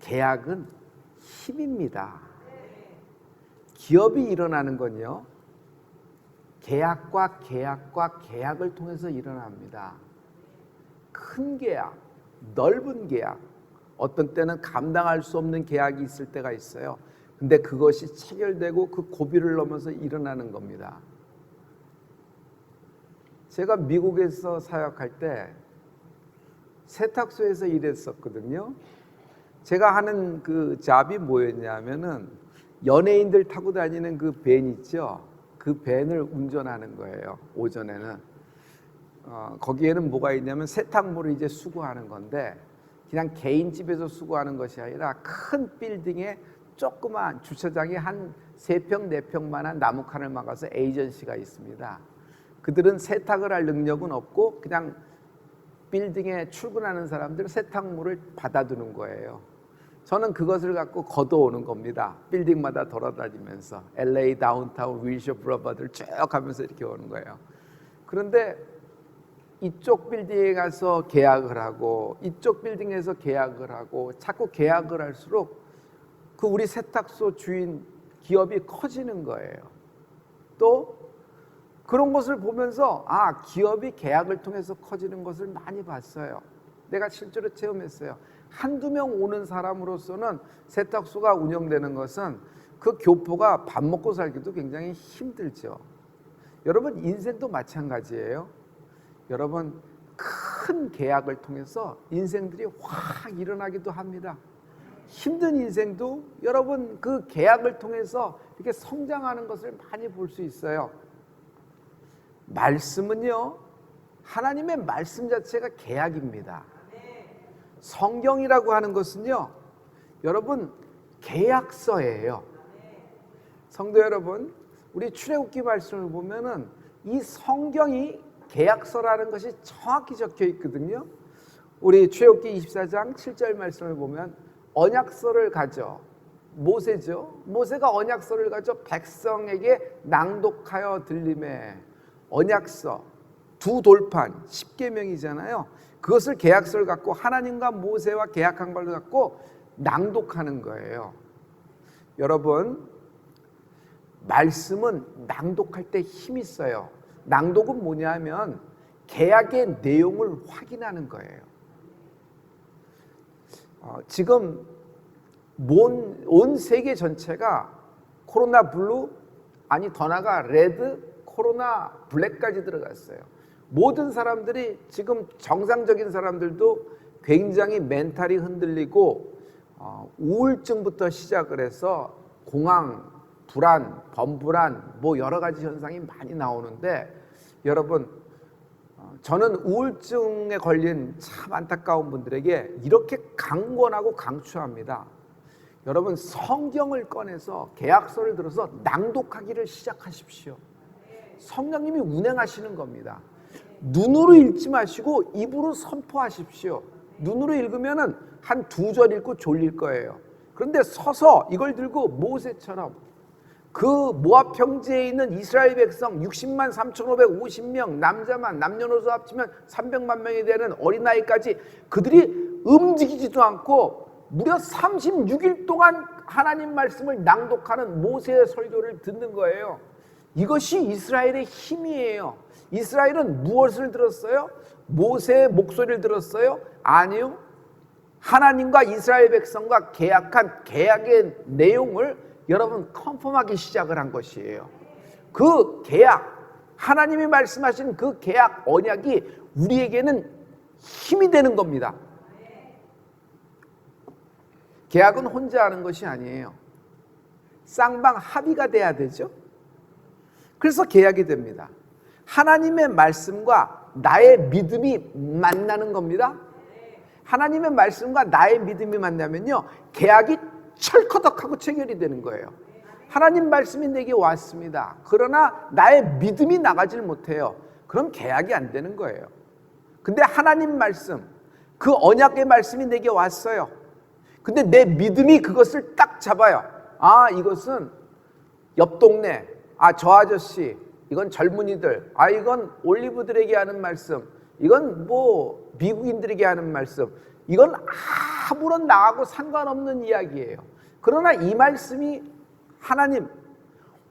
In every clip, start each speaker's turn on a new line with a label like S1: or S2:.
S1: 계약은 힘입니다. 기업이 일어나는 건요, 계약과 계약을 통해서 일어납니다. 큰 계약, 넓은 계약, 어떤 때는 감당할 수 없는 계약이 있을 때가 있어요. 근데 그것이 체결되고 그 고비를 넘어서 일어나는 겁니다. 제가 미국에서 사역할 때 세탁소에서 일했었거든요. 제가 하는 그 잡이 뭐였냐면은 연예인들 타고 다니는 그 밴 있죠. 그 밴을 운전하는 거예요. 오전에는 거기에는 뭐가 있냐면 세탁물을 이제 수거하는 건데, 그냥 개인 집에서 수거하는 것이 아니라 큰 빌딩에 조그만 주차장이 한 3평, 4평만한 나무칸을 막아서 에이전시가 있습니다. 그들은 세탁을 할 능력은 없고 그냥 빌딩에 출근하는 사람들 세탁물을 받아두는 거예요. 저는 그것을 갖고 걷어오는 겁니다. 빌딩마다 돌아다니면서 LA 다운타운 윌셔 브로바드를 쭉 하면서 이렇게 오는 거예요. 그런데 이쪽 빌딩에 가서 계약을 하고 이쪽 빌딩에서 계약을 하고 자꾸 계약을 할수록 그 우리 세탁소 주인 기업이 커지는 거예요. 또 그런 것을 보면서 기업이 계약을 통해서 커지는 것을 많이 봤어요. 내가 실제로 체험했어요. 한두 명 오는 사람으로서는 세탁소가 운영되는 것은 그 교포가 밥 먹고 살기도 굉장히 힘들죠. 여러분, 인생도 마찬가지예요. 여러분, 큰 계약을 통해서 인생들이 확 일어나기도 합니다. 힘든 인생도 여러분 그 계약을 통해서 이렇게 성장하는 것을 많이 볼 수 있어요. 말씀은요, 하나님의 말씀 자체가 계약입니다. 성경이라고 하는 것은요, 여러분 계약서예요. 성도 여러분, 우리 출애굽기 말씀을 보면은 이 성경이 계약서라는 것이 정확히 적혀 있거든요. 우리 출애굽기 24장 7절 말씀을 보면 언약서를 가져, 모세죠. 모세가 언약서를 가져 백성에게 낭독하여 들림에, 언약서 두 돌판 10계명이잖아요. 그것을 계약서를 갖고 하나님과 모세와 계약한 걸 갖고 낭독하는 거예요. 여러분, 말씀은 낭독할 때 힘이 있어요. 낭독은 뭐냐면 계약의 내용을 확인하는 거예요. 지금 온 세계 전체가 코로나 블루, 아니 더 나아가 레드, 코로나 블랙까지 들어갔어요. 모든 사람들이 지금 정상적인 사람들도 굉장히 멘탈이 흔들리고 우울증부터 시작을 해서 공황, 불안, 범불안, 뭐 여러 가지 현상이 많이 나오는데, 여러분, 저는 우울증에 걸린 참 안타까운 분들에게 이렇게 강권하고 강추합니다. 여러분, 성경을 꺼내서 계약서를 들어서 낭독하기를 시작하십시오. 성령님이 운행하시는 겁니다. 눈으로 읽지 마시고 입으로 선포하십시오. 눈으로 읽으면은 한 2절 읽고 졸릴 거예요. 그런데 서서 이걸 들고 모세처럼 그 모압 평지에 있는 이스라엘 백성 60만 3,550명, 남녀노소 합치면 300만 명이 되는 어린아이까지 그들이 움직이지도 않고 무려 36일 동안 하나님 말씀을 낭독하는 모세의 설교를 듣는 거예요. 이것이 이스라엘의 힘이에요. 이스라엘은 무엇을 들었어요? 모세의 목소리를 들었어요? 아니요. 하나님과 이스라엘 백성과 계약한 계약의 내용을 여러분 컨펌하기 시작을 한 것이에요. 그 계약, 하나님이 말씀하신 그 계약 언약이 우리에게는 힘이 되는 겁니다. 계약은 혼자 하는 것이 아니에요. 쌍방 합의가 돼야 되죠. 그래서 계약이 됩니다. 하나님의 말씀과 나의 믿음이 만나는 겁니다. 하나님의 말씀과 나의 믿음이 만나면요, 계약이 철커덕하고 체결이 되는 거예요. 하나님 말씀이 내게 왔습니다. 그러나 나의 믿음이 나가질 못해요. 그럼 계약이 안 되는 거예요. 근데 하나님 말씀, 그 언약의 말씀이 내게 왔어요. 근데 내 믿음이 그것을 딱 잡아요. 이것은 옆 동네, 저 아저씨, 이건 젊은이들, 이건 올리브들에게 하는 말씀, 이건 뭐 미국인들에게 하는 말씀, 이건 아무런 나하고 상관없는 이야기예요. 그러나 이 말씀이 하나님,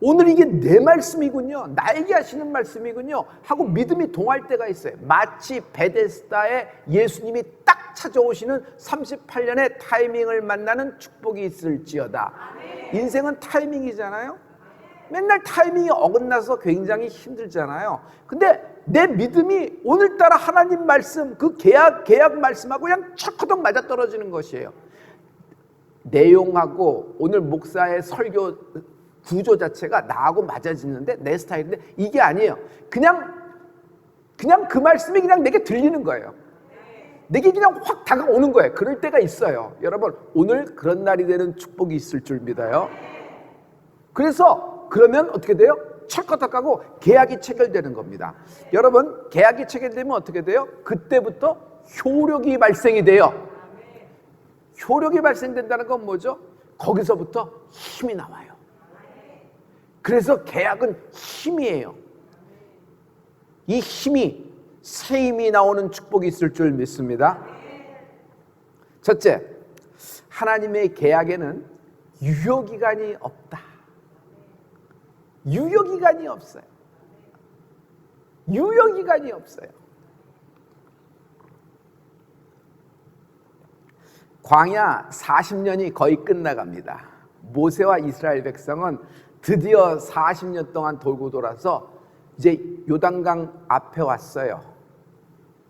S1: 오늘 이게 내 말씀이군요, 나에게 하시는 말씀이군요 하고 믿음이 동할 때가 있어요. 마치 베데스다에 예수님이 딱 찾아오시는 38년의 타이밍을 만나는 축복이 있을지어다. 인생은 타이밍이잖아요. 맨날 타이밍이 어긋나서 굉장히 힘들잖아요. 근데 내 믿음이 오늘따라 하나님 말씀, 그 계약 말씀하고 그냥 척커덕 맞아떨어지는 것이에요. 내용하고 오늘 목사의 설교 구조 자체가 나하고 맞아지는데, 내 스타일인데 이게 아니에요. 그냥 그 말씀이 그냥 내게 들리는 거예요. 내게 그냥 확 다가오는 거예요. 그럴 때가 있어요. 여러분, 오늘 그런 날이 되는 축복이 있을 줄 믿어요. 그래서 그러면 어떻게 돼요? 철커덕하고 계약이 체결되는 겁니다. 여러분, 계약이 체결되면 어떻게 돼요? 그때부터 효력이 발생이 돼요. 효력이 발생된다는 건 뭐죠? 거기서부터 힘이 나와요. 그래서 계약은 힘이에요. 이 힘이, 새 힘이 나오는 축복이 있을 줄 믿습니다. 첫째, 하나님의 계약에는 유효기간이 없다. 유효기간이 없어요. 유효기간이 없어요. 광야 40년이 거의 끝나갑니다. 모세와 이스라엘 백성은 드디어 40년 동안 돌고 돌아서 이제 요단강 앞에 왔어요.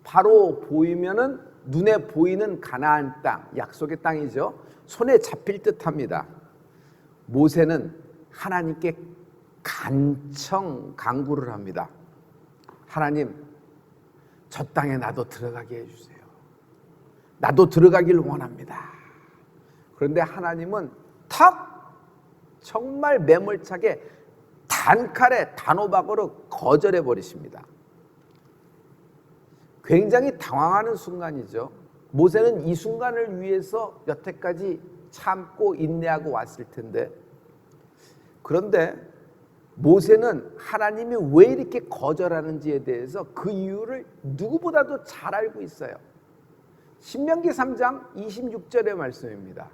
S1: 바로 보이면은 눈에 보이는 가나안 땅, 약속의 땅이죠. 손에 잡힐 듯합니다. 모세는 하나님께 간구를 합니다. 하나님, 저 땅에 나도 들어가게 해주세요. 나도 들어가길 원합니다. 그런데 하나님은 탁 정말 매몰차게 단칼에 단호박으로 거절해 버리십니다. 굉장히 당황하는 순간이죠. 모세는 이 순간을 위해서 여태까지 참고 인내하고 왔을 텐데, 그런데 모세는 하나님이 왜 이렇게 거절하는지에 대해서 그 이유를 누구보다도 잘 알고 있어요. 신명기 3장 26절의 말씀입니다.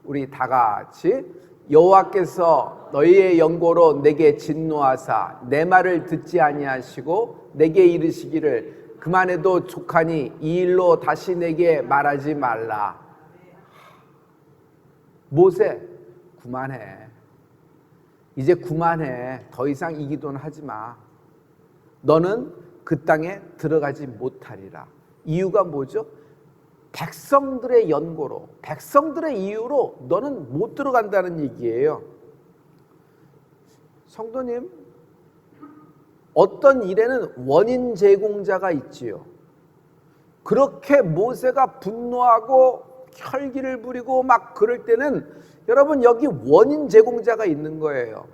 S1: 우리 다 같이, 여호와께서 너희의 연고로 내게 진노하사 내 말을 듣지 아니하시고 내게 이르시기를 그만해도 족하니 이 일로 다시 내게 말하지 말라. 모세, 그만해. 이제 그만해. 더 이상 이 기도는 하지 마. 너는 그 땅에 들어가지 못하리라. 이유가 뭐죠? 백성들의 연고로, 백성들의 이유로 너는 못 들어간다는 얘기예요. 성도님, 어떤 일에는 원인 제공자가 있지요. 그렇게 모세가 분노하고 혈기를 부리고 막 그럴 때는 여러분, 여기 원인 제공자가 있는 거예요.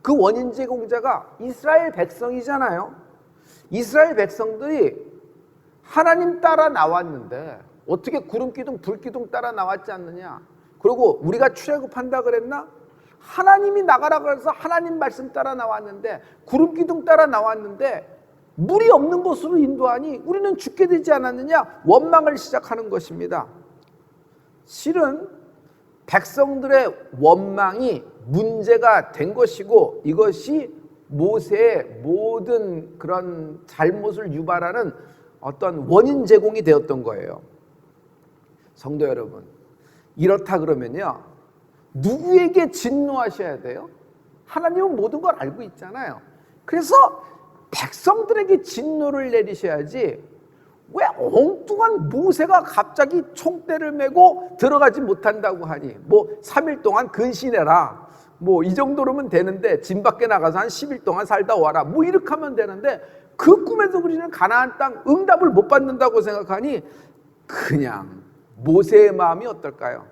S1: 그 원인 제공자가 이스라엘 백성이잖아요. 이스라엘 백성들이 하나님 따라 나왔는데 어떻게 구름기둥 불기둥 따라 나왔지 않느냐. 그리고 우리가 출애굽한다 그랬나? 하나님이 나가라 그래서 하나님 말씀 따라 나왔는데, 구름기둥 따라 나왔는데 물이 없는 곳으로 인도하니 우리는 죽게 되지 않았느냐. 원망을 시작하는 것입니다. 실은 백성들의 원망이 문제가 된 것이고, 이것이 모세의 모든 그런 잘못을 유발하는 어떤 원인 제공이 되었던 거예요. 성도 여러분, 이렇다 그러면요, 누구에게 진노하셔야 돼요? 하나님은 모든 걸 알고 있잖아요. 그래서 백성들에게 진노를 내리셔야지, 왜 엉뚱한 모세가 갑자기 총대를 메고 들어가지 못한다고 하니, 뭐 3일 동안 근신해라, 뭐 이 정도로면 되는데, 집 밖에 나가서 한 10일 동안 살다 와라, 뭐 이렇게 하면 되는데, 그 꿈에도 그리는 가나안 땅 응답을 못 받는다고 생각하니, 그냥 모세의 마음이 어떨까요?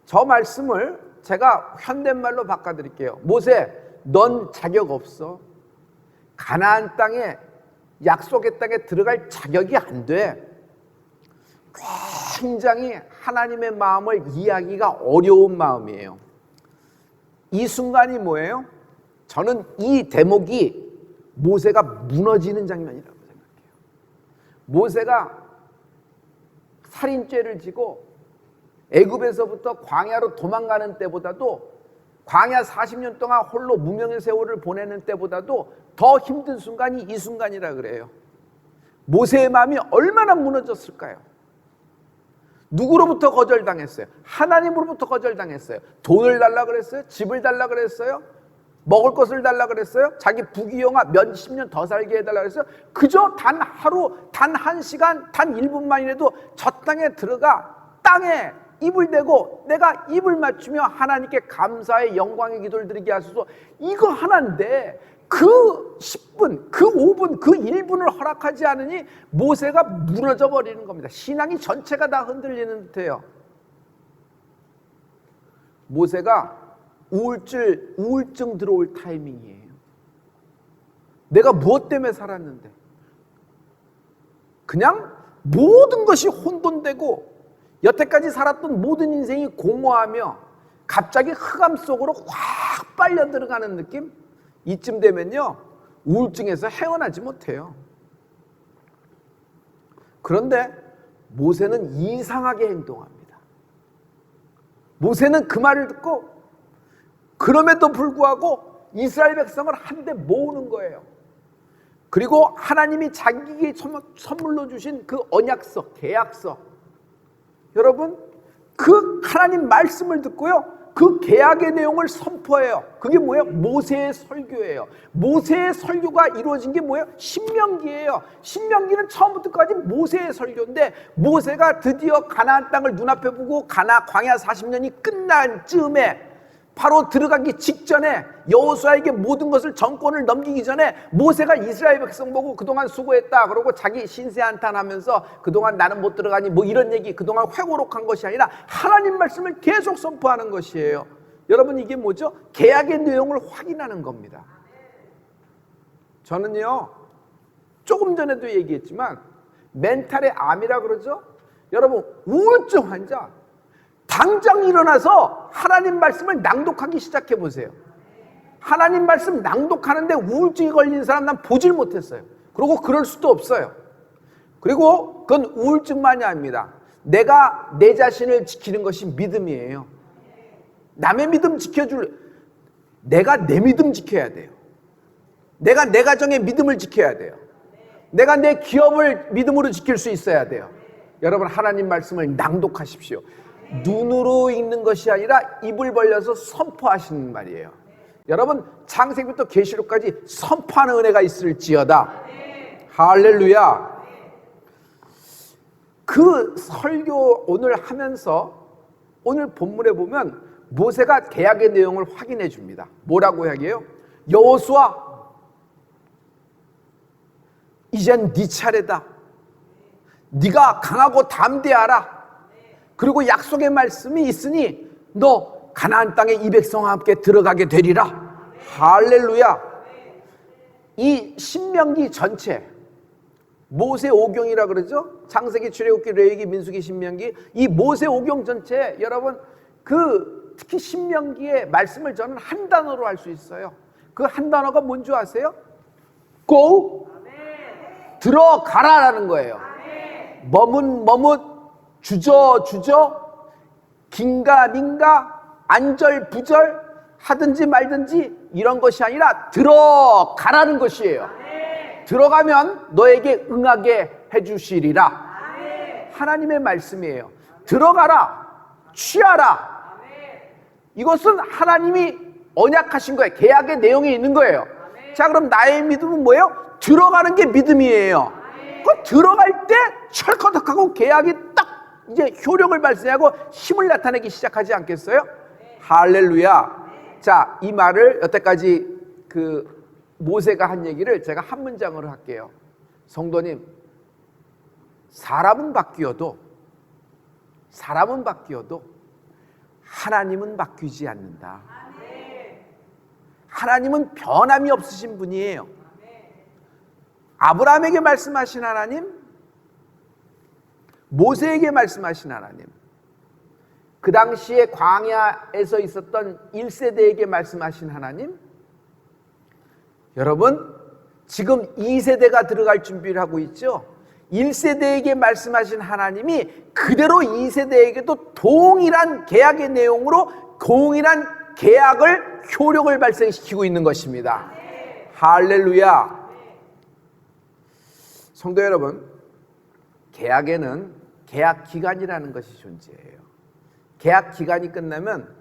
S1: 저 말씀을 제가 현대말로 바꿔드릴게요. 모세, 넌 자격 없어. 가나안 땅에, 약속의 땅에 들어갈 자격이 안 돼. 굉장히 하나님의 마음을 이해하기가 어려운 마음이에요. 이 순간이 뭐예요? 저는 이 대목이 모세가 무너지는 장면이라고 생각해요. 모세가 살인죄를 지고 애굽에서부터 광야로 도망가는 때보다도, 광야 40년 동안 홀로 무명의 세월을 보내는 때보다도 더 힘든 순간이 이 순간이라 그래요. 모세의 마음이 얼마나 무너졌을까요? 누구로부터 거절당했어요? 하나님으로부터 거절당했어요. 돈을 달라 그랬어요? 집을 달라 그랬어요? 먹을 것을 달라 그랬어요? 자기 부귀영화 몇십 년 더 살게 해달라 그랬어요? 그저 단 하루, 단 한 시간, 단 1분만이라도 저 땅에 들어가 땅에 입을 대고 내가 입을 맞추며 하나님께 감사의 영광의 기도를 드리게 하소서. 이거 하나인데 그 10분, 그 5분, 그 1분을 허락하지 않으니 모세가 무너져 버리는 겁니다. 신앙이 전체가 다 흔들리는 듯해요. 모세가 우울증 들어올 타이밍이에요. 내가 무엇 때문에 살았는데 그냥 모든 것이 혼돈되고 여태까지 살았던 모든 인생이 공허하며 갑자기 흑암 속으로 확 빨려 들어가는 느낌? 이쯤 되면요 우울증에서 헤어나지 못해요. 그런데 모세는 이상하게 행동합니다. 모세는 그 말을 듣고 그럼에도 불구하고 이스라엘 백성을 한데 모으는 거예요. 그리고 하나님이 자기에게 선물로 주신 그 언약서, 계약서, 여러분 그 하나님 말씀을 듣고요 그 계약의 내용을 선포해요. 그게 뭐예요? 모세의 설교예요. 모세의 설교가 이루어진 게 뭐예요? 신명기예요. 신명기는 처음부터 끝까지 모세의 설교인데, 모세가 드디어 가나안 땅을 눈앞에 보고 광야 40년이 끝난 즈음에, 바로 들어가기 직전에, 여호수아에게 모든 것을 정권을 넘기기 전에 모세가 이스라엘 백성 보고 그동안 수고했다 그러고 자기 신세한탄하면서 그동안 나는 못 들어가니 뭐 이런 얘기, 그동안 회고록한 것이 아니라 하나님 말씀을 계속 선포하는 것이에요. 여러분 이게 뭐죠? 계약의 내용을 확인하는 겁니다. 저는요 조금 전에도 얘기했지만 멘탈의 암이라 그러죠. 여러분 우울증 환자 당장 일어나서 하나님 말씀을 낭독하기 시작해 보세요. 하나님 말씀 낭독하는데 우울증이 걸린 사람 난 보질 못했어요. 그리고 그럴 수도 없어요. 그리고 그건 우울증만이 아닙니다. 내가 내 자신을 지키는 것이 믿음이에요. 남의 믿음 지켜줄, 내가 내 믿음 지켜야 돼요. 내가 내 가정의 믿음을 지켜야 돼요. 내가 내 기업을 믿음으로 지킬 수 있어야 돼요. 여러분 하나님 말씀을 낭독하십시오. 눈으로 읽는 것이 아니라 입을 벌려서 선포하시는 말이에요. 여러분 창세기부터 계시록까지 선포하는 은혜가 있을지어다. 할렐루야. 그 설교 오늘 하면서 오늘 본문에 보면 모세가 계약의 내용을 확인해 줍니다. 뭐라고 이야기해요? 여호수아 이젠 네 차례다. 네가 강하고 담대하라. 그리고 약속의 말씀이 있으니 너 가나안 땅에 이 백성과 함께 들어가게 되리라. 할렐루야. 이 신명기 전체, 모세 오경이라 그러죠. 창세기, 출애굽기, 레위기, 민수기, 신명기, 이 모세 오경 전체, 여러분 특히 신명기의 말씀을 저는 한 단어로 할 수 있어요. 그 한 단어가 뭔지 아세요? Go, 들어가라라는 거예요. 머뭇, 주저, 긴가민가, 안절부절 하든지 말든지 이런 것이 아니라 들어가라는 것이에요. 들어가면 너에게 응하게 해주시리라. 하나님의 말씀이에요. 들어가라, 취하라. 이것은 하나님이 언약하신 거예요. 계약의 내용이 있는 거예요. 자, 그럼 나의 믿음은 뭐예요? 들어가는 게 믿음이에요. 그 들어갈 때 철커덕하고 계약이 딱 이제 효력을 발생하고 힘을 나타내기 시작하지 않겠어요? 할렐루야. 자, 이 말을 여태까지 그 모세가 한 얘기를 제가 한 문장으로 할게요. 성도님, 사람은 바뀌어도 하나님은 바뀌지 않는다. 하나님은 변함이 없으신 분이에요. 아브라함에게 말씀하신 하나님, 모세에게 말씀하신 하나님, 그 당시에 광야에서 있었던 1세대에게 말씀하신 하나님, 여러분 지금 2세대가 들어갈 준비를 하고 있죠. 1세대에게 말씀하신 하나님이 그대로 2세대에게도 동일한 계약의 내용으로 동일한 계약을 효력을 발생시키고 있는 것입니다. 할렐루야. 성도 여러분, 계약에는 계약 기간이라는 것이 존재해요. 계약 기간이 끝나면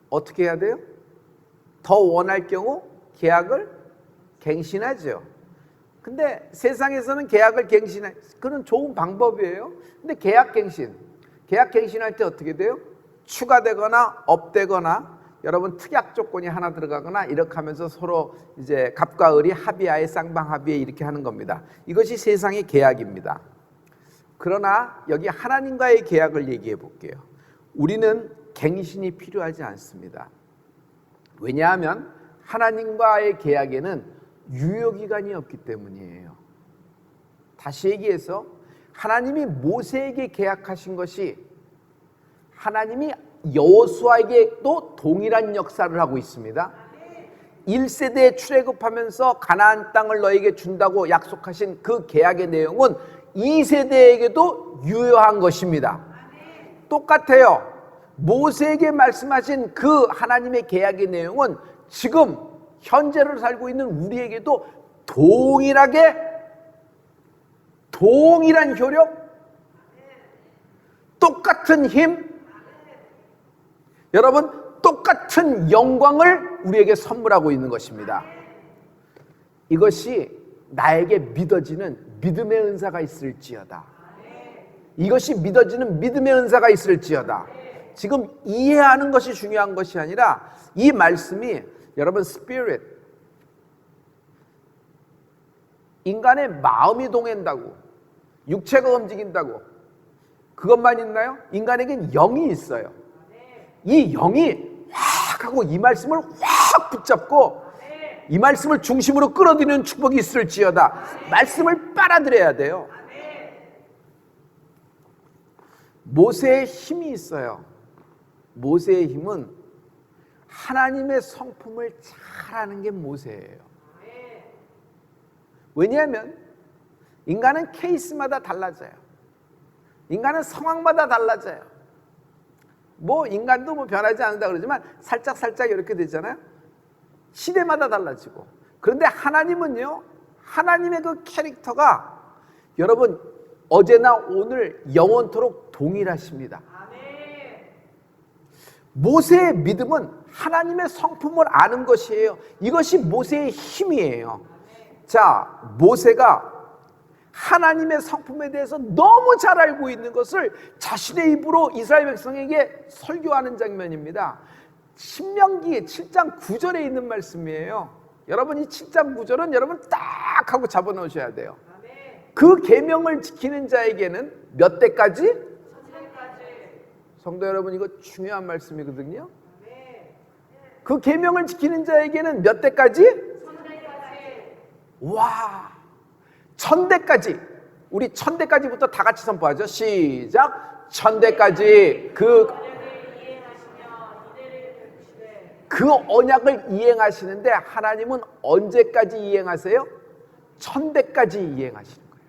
S1: 어떻게 해야 돼요? 더 원할 경우 계약을 갱신하죠. 근데 세상에서는 계약을 갱신할, 그건 좋은 방법이에요. 근데 계약 갱신할 때 어떻게 돼요? 추가되거나 업되거나 여러분 특약 조건이 하나 들어가거나 이렇게 하면서 서로 이제 갑과 을이 합의하에 쌍방합의에 이렇게 하는 겁니다. 이것이 세상의 계약입니다. 그러나 여기 하나님과의 계약을 얘기해 볼게요. 우리는 갱신이 필요하지 않습니다. 왜냐하면 하나님과의 계약에는 유효기간이 없기 때문이에요. 다시 얘기해서 하나님이 모세에게 계약하신 것이 하나님이 여호수아에게도 동일한 역사를 하고 있습니다. 1세대에 출애굽하면서 가나안 땅을 너에게 준다고 약속하신 그 계약의 내용은 2세대에게도 유효한 것입니다. 똑같아요. 모세에게 말씀하신 그 하나님의 계약의 내용은 지금 현재를 살고 있는 우리에게도 동일한 효력, 똑같은 힘, 여러분 똑같은 영광을 우리에게 선물하고 있는 것입니다. 이것이 나에게 믿어지는 믿음의 은사가 있을지어다. 이것이 믿어지는 믿음의 은사가 있을지어다. 지금 이해하는 것이 중요한 것이 아니라 이 말씀이 여러분 스피릿, 인간의 마음이 동한다고, 육체가 움직인다고 그것만 있나요? 인간에겐 영이 있어요. 이 영이 확 하고 이 말씀을 확 붙잡고 이 말씀을 중심으로 끌어들이는 축복이 있을지어다. 말씀을 빨아들여야 돼요. 모세의 힘이 있어요. 모세의 힘은 하나님의 성품을 잘하는 게 모세예요. 왜냐하면 인간은 케이스마다 달라져요. 인간은 상황마다 달라져요. 뭐 인간도 뭐 변하지 않는다 그러지만 살짝 이렇게 되잖아요. 시대마다 달라지고. 그런데 하나님은요, 하나님의 그 캐릭터가 여러분 어제나 오늘 영원토록 동일하십니다. 모세의 믿음은 하나님의 성품을 아는 것이에요. 이것이 모세의 힘이에요. 자, 모세가 하나님의 성품에 대해서 너무 잘 알고 있는 것을 자신의 입으로 이스라엘 백성에게 설교하는 장면입니다. 신명기 7장 9절에 있는 말씀이에요. 여러분 이 7장 9절은 여러분 딱 하고 잡아놓으셔야 돼요. 그 계명을 지키는 자에게는 몇 대까지? 성도 여러분, 이거 중요한 말씀이거든요. 그 계명을 지키는 자에게는 몇 대까지? 와, 1000대까지. 우리 1000대까지부터 다 같이 선포하죠. 시작. 1000대까지 그 언약을 이행하시는데 하나님은 언제까지 이행하세요? 1000대까지 이행하시는 거예요.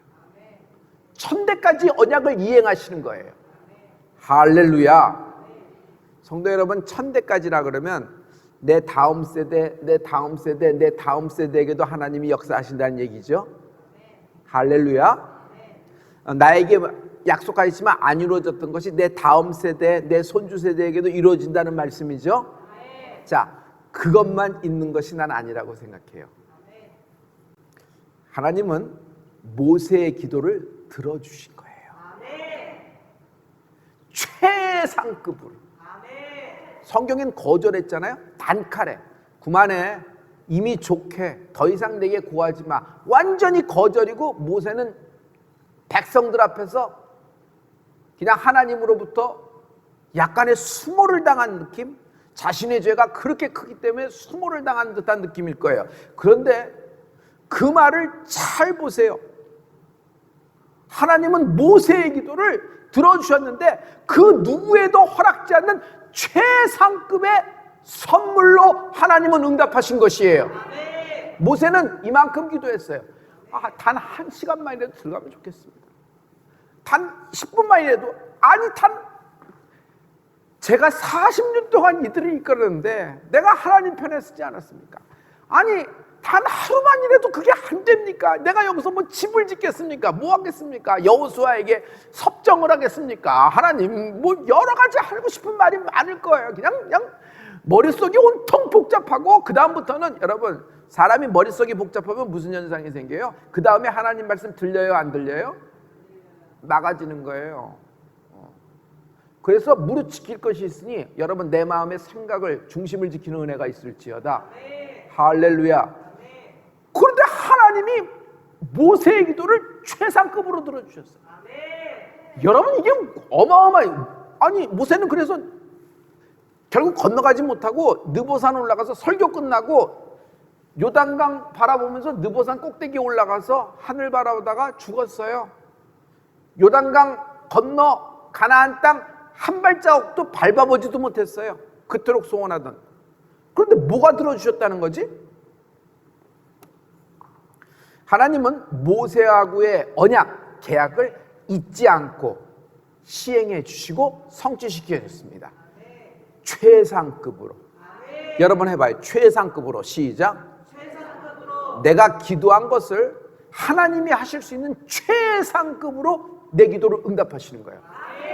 S1: 1000대까지 언약을 이행하시는 거예요. 할렐루야. 성도 여러분, 1000대까지라 그러면 내 다음 세대, 내 다음 세대, 내 다음 세대에게도 하나님이 역사하신다는 얘기죠. 할렐루야. 나에게 약속하셨지만 안 이루어졌던 것이 내 다음 세대, 내 손주 세대에게도 이루어진다는 말씀이죠. 자, 그것만 있는 것이 난 아니라고 생각해요. 하나님은 모세의 기도를 들어주신 거예요. 최상급으로. 성경엔 거절했잖아요. 단칼에 그만해, 이미 좋게, 더 이상 내게 구하지 마. 완전히 거절이고 모세는 백성들 앞에서 그냥 하나님으로부터 약간의 수모를 당한 느낌, 자신의 죄가 그렇게 크기 때문에 수모를 당한 듯한 느낌일 거예요. 그런데 그 말을 잘 보세요. 하나님은 모세의 기도를 들어주셨는데 그 누구에도 허락지 않는 최상급의 선물로 하나님은 응답하신 것이에요. 모세는 이만큼 기도했어요. 단 1시간만이라도 들어가면 좋겠습니다. 단 10분만이라도, 제가 40년 동안 이들을 이끌었는데 내가 하나님 편에 서지 않았습니까? 단 하루만이라도 그게 안 됩니까? 내가 여기서 뭐 집을 짓겠습니까? 뭐 하겠습니까? 여호수아에게 섭정을 하겠습니까? 하나님, 뭐 여러 가지 하고 싶은 말이 많을 거예요. 그냥 머릿속이 온통 복잡하고, 그 다음부터는 여러분, 사람이 머릿속이 복잡하면 무슨 현상이 생겨요? 그 다음에 하나님 말씀 들려요, 안 들려요? 막아지는 거예요. 그래서 무릇 지킬 것이 있으니 여러분, 내 마음의 생각을, 중심을 지키는 은혜가 있을지어다. 할렐루야. 그런데 하나님이 모세의 기도를 최상급으로 들어주셨어요. 여러분, 이게 어마어마해요. 모세는 그래서 결국 건너가지 못하고 느보산 올라가서 설교 끝나고 요단강 바라보면서 느보산 꼭대기에 올라가서 하늘 바라보다가 죽었어요. 요단강 건너 가나안 땅 한 발자국도 밟아보지도 못했어요. 그토록 소원하던. 그런데 뭐가 들어주셨다는 거지? 하나님은 모세하고의 언약, 계약을 잊지 않고 시행해 주시고 성취시켜 줬습니다. 최상급으로. 여러분 해봐요. 최상급으로. 시작. 내가 기도한 것을 하나님이 하실 수 있는 최상급으로 내 기도를 응답하시는 거예요.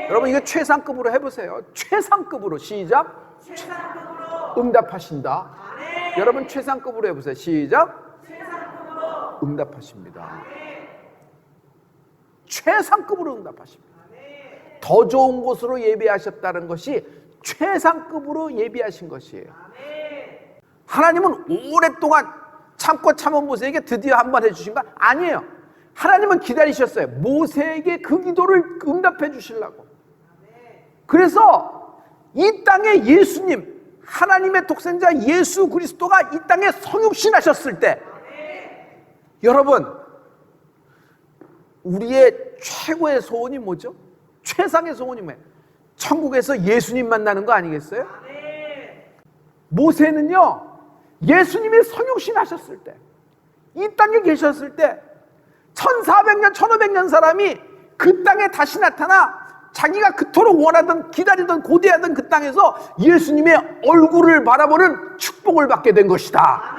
S1: 여러분, 이거 최상급으로 해보세요. 최상급으로. 시작. 최상급으로 응답하신다. 여러분, 최상급으로 해보세요. 시작. 최상급으로 응답하십니다. 최상급으로 응답하십니다. 더 좋은 곳으로 예배하셨다는 것이 최상급으로 예비하신 것이에요. 하나님은 오랫동안 참고 참은 모세에게 드디어 한 번 해주신 거 아니에요. 하나님은 기다리셨어요. 모세에게 그 기도를 응답해 주시려고. 그래서 이 땅에 예수님, 하나님의 독생자 예수 그리스도가 이 땅에 성육신하셨을 때, 여러분, 우리의 최고의 소원이 뭐죠? 최상의 소원이 뭐예요? 천국에서 예수님 만나는 거 아니겠어요? 모세는요, 예수님이 성육신하셨을 때, 이 땅에 계셨을 때 1400년, 1500년 사람이 그 땅에 다시 나타나 자기가 그토록 원하던, 기다리던, 고대하던 그 땅에서 예수님의 얼굴을 바라보는 축복을 받게 된 것이다.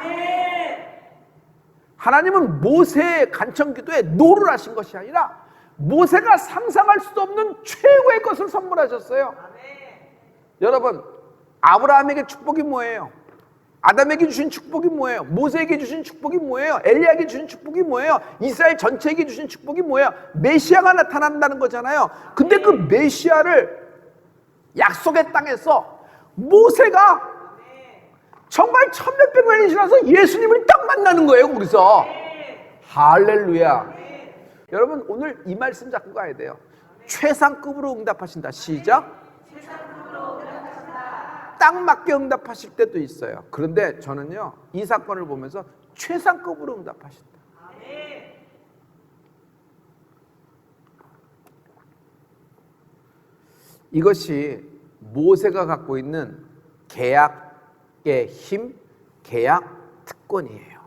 S1: 하나님은 모세의 간청기도에 노를 하신 것이 아니라 모세가 상상할 수도 없는 최고의 것을 선물하셨어요. 여러분, 아브라함에게 축복이 뭐예요? 아담에게 주신 축복이 뭐예요? 모세에게 주신 축복이 뭐예요? 엘리야에게 주신 축복이 뭐예요? 이스라엘 전체에게 주신 축복이 뭐예요? 메시아가 나타난다는 거잖아요. 근데 그 메시아를 약속의 땅에서 모세가 정말 천몇백 년이 지나서 예수님을 딱 만나는 거예요, 거기서. 할렐루야. 여러분, 오늘 이 말씀 잡고 가야 돼요. 최상급으로 응답하신다. 시작. 딱 맞게 응답하실 때도 있어요. 그런데 저는요, 이 사건을 보면서 최상급으로 응답하신다. 이것이 모세가 갖고 있는 계약의 힘, 계약 특권이에요.